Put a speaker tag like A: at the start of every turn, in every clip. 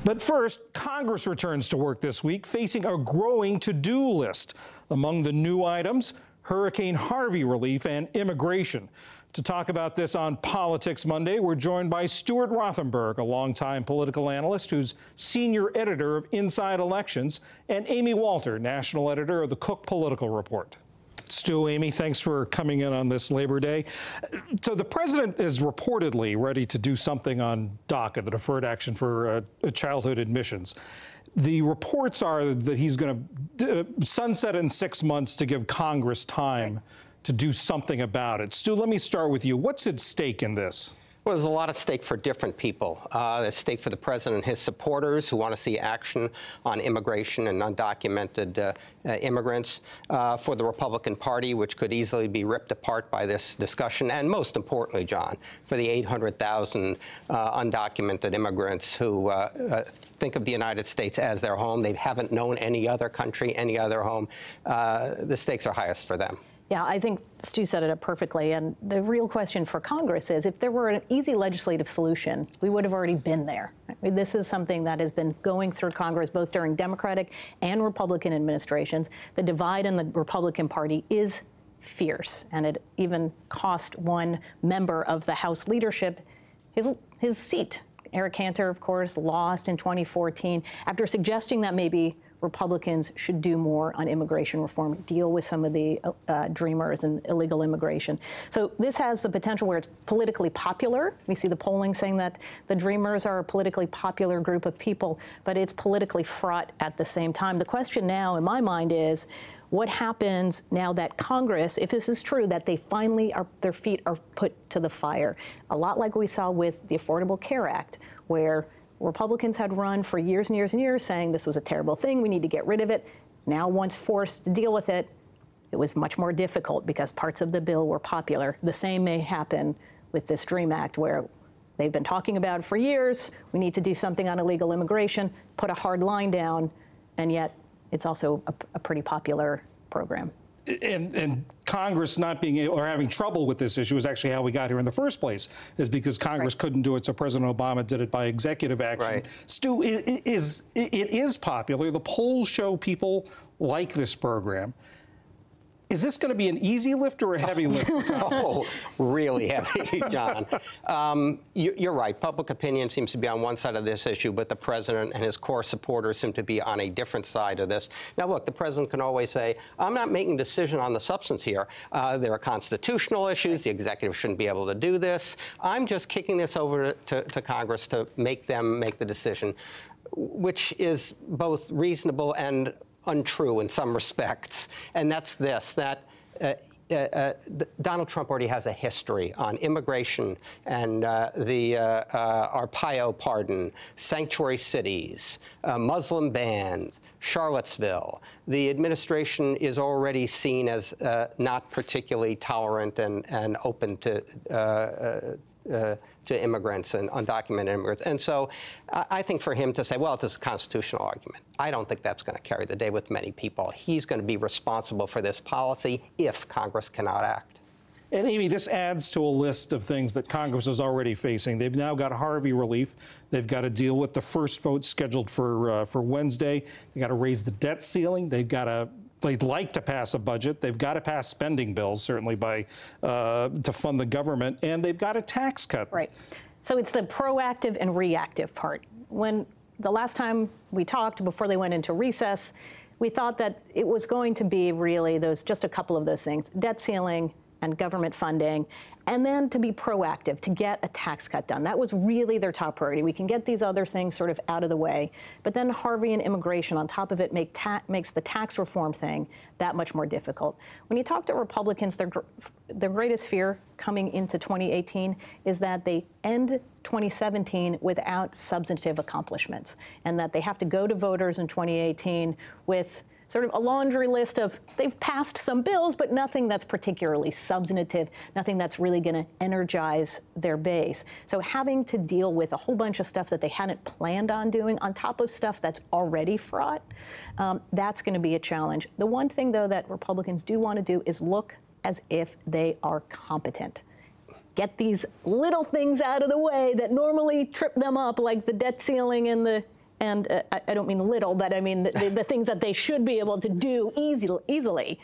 A: But first, Congress returns to work this week, facing a growing to-do list. Among the new items, Hurricane Harvey relief and immigration. To talk about this on Politics Monday, we're joined by Stuart Rothenberg, a longtime political analyst who's senior editor of Inside Elections, and Amy Walter, national editor of the Cook Political Report. Stu, Amy, thanks for coming in on this Labor Day. So the president is reportedly ready to do something on DACA, the Deferred Action for Childhood Admissions. The reports are that he's going to sunset in 6 months to give Congress time to do something about it. Stu, let me start with you. What's at stake in this?
B: Well, there's a lot at stake for different people. There's stake for the president and his supporters who want to see action on immigration and undocumented immigrants, for the Republican Party, which could easily be ripped apart by this discussion, and most importantly, John, for the 800,000 undocumented immigrants who think of the United States as their home. They haven't known any other country, any other home. The stakes are highest for them.
C: Yeah, I think Stu said it up perfectly. And the real question for Congress is, if there were an easy legislative solution, we would have already been there. I mean, this is something that has been going through Congress both during Democratic and Republican administrations. The divide in the Republican Party is fierce, and it even cost one member of the House leadership his seat. Eric Cantor, of course, lost in 2014 after suggesting that maybe Republicans should do more on immigration reform, deal with some of the dreamers and illegal immigration. So this has the potential where it's politically popular. We see the polling saying that the dreamers are a politically popular group of people, but it's politically fraught at the same time. The question now, in my mind, is what happens now that Congress, if this is true, that they finally their feet are put to the fire? A lot like we saw with the Affordable Care Act, where Republicans had run for years and years and years saying this was a terrible thing, we need to get rid of it. Now, once forced to deal with it, it was much more difficult because parts of the bill were popular. The same may happen with this DREAM Act, where they've been talking about it for years. We need to do something on illegal immigration, put a hard line down, and yet it's also a pretty popular program.
A: And Congress not being able or having trouble with this issue is actually how we got here in the first place, is because Congress couldn't do it, so President Obama did it by executive action.
B: Right.
A: Stu, it is popular. The polls show people like this program. Is this going to be an easy lift or a heavy lift?
B: Oh, really heavy, John. You're right. Public opinion seems to be on one side of this issue, but the president and his core supporters seem to be on a different side of this. Now, look, the president can always say, I'm not making a decision on the substance here. There are constitutional issues. The executive shouldn't be able to do this. I'm just kicking this over to Congress to make them make the decision, which is both reasonable and untrue in some respects, and that's this, that Donald Trump already has a history on immigration and the Arpaio pardon, sanctuary cities, Muslim bans, Charlottesville. The administration is already seen as not particularly tolerant and open to immigrants and undocumented immigrants. And so I think for him to say, well, it's a constitutional argument, I don't think that's going to carry the day with many people. He's going to be responsible for this policy if Congress cannot act.
A: And Amy, this adds to a list of things that Congress is already facing. They've now got Harvey relief. They've got to deal with the first vote scheduled for Wednesday. They've got to raise the debt ceiling. They'd like to pass a budget. They've got to pass spending bills, certainly to fund the government, and they've got a tax cut.
C: Right. So it's the proactive and reactive part. When the last time we talked, before they went into recess, we thought that it was going to be really just a couple of those things: debt ceiling and government funding, and then to be proactive, to get a tax cut done. That was really their top priority. We can get these other things sort of out of the way, but then Harvey and immigration on top of it makes the tax reform thing that much more difficult. When you talk to Republicans, their greatest fear coming into 2018 is that they end 2017 without substantive accomplishments, and that they have to go to voters in 2018 with sort of a laundry list of, they've passed some bills, but nothing that's particularly substantive, nothing that's really going to energize their base. So having to deal with a whole bunch of stuff that they hadn't planned on doing on top of stuff that's already fraught, that's going to be a challenge. The one thing, though, that Republicans do want to do is look as if they are competent. Get these little things out of the way that normally trip them up, like the debt ceiling and the and I don't mean little, but I mean the things that they should be able to do easily,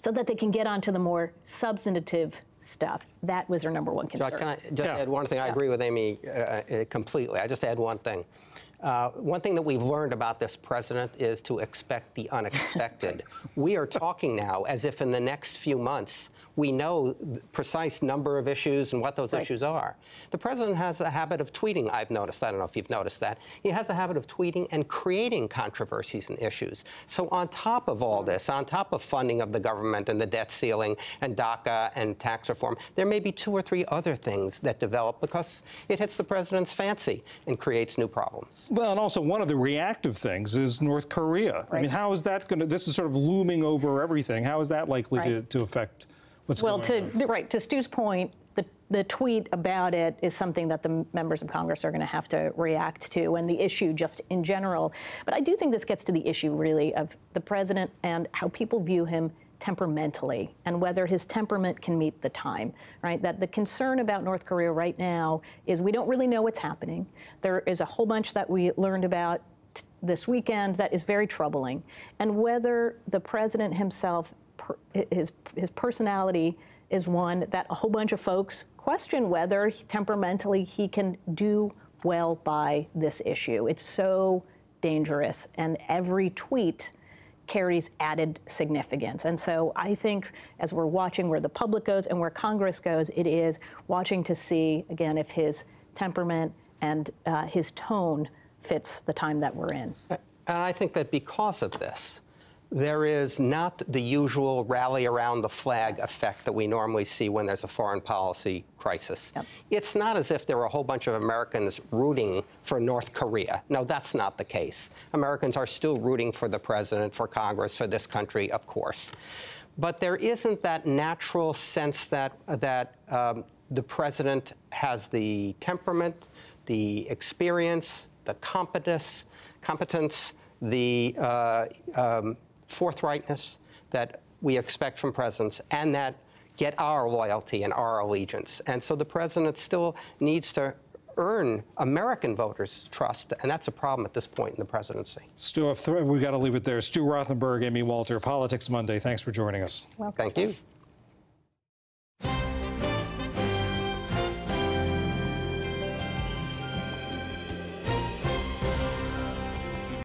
C: so that they can get onto the more substantive stuff. That was their number one concern.
B: John, can I just add one thing? I agree with Amy completely. I just add one thing. One thing that we've learned about this president is to expect the unexpected. We are talking now as if in the next few months we know the precise number of issues and what those issues are. The president has a habit of tweeting, I've noticed. I don't know if you've noticed that. He has a habit of tweeting and creating controversies and issues. So on top of all this, on top of funding of the government and the debt ceiling and DACA and tax reform, there may be 2 or 3 other things that develop because it hits the president's fancy and creates new problems.
A: Well, and also one of the reactive things is North Korea. I mean, how is that going to, this is sort of looming over everything. How is that likely to affect what's going on?
C: To Stu's point, the tweet about it is something that the members of Congress are going to have to react to, and the issue just in general. But I do think this gets to the issue, really, of the president and how people view him temperamentally and whether his temperament can meet the time, right? That the concern about North Korea right now is we don't really know what's happening. There is a whole bunch that we learned about this weekend that is very troubling. And whether the president himself, his personality is one that a whole bunch of folks question whether temperamentally he can do well by this issue. It's so dangerous, and every tweet carries added significance. And so I think as we're watching where the public goes and where Congress goes, it is watching to see, again, if his temperament and his tone fits the time that we're in.
B: And I think that because of this, there is not the usual rally around the flag effect that we normally see when there's a foreign policy crisis. It's not as if there are a whole bunch of Americans rooting for North Korea. No, that's not the case. Americans are still rooting for the president, for Congress, for this country, of course. But there isn't that natural sense that the president has the temperament, the experience, the competence, the forthrightness that we expect from presidents and that get our loyalty and our allegiance. And so the president still needs to earn American voters' trust, and that's a problem at this point in the presidency.
A: Stu, we've got to leave it there. Stu Rothenberg, Amy Walter, Politics Monday. Thanks for joining us.
B: Well, thank you.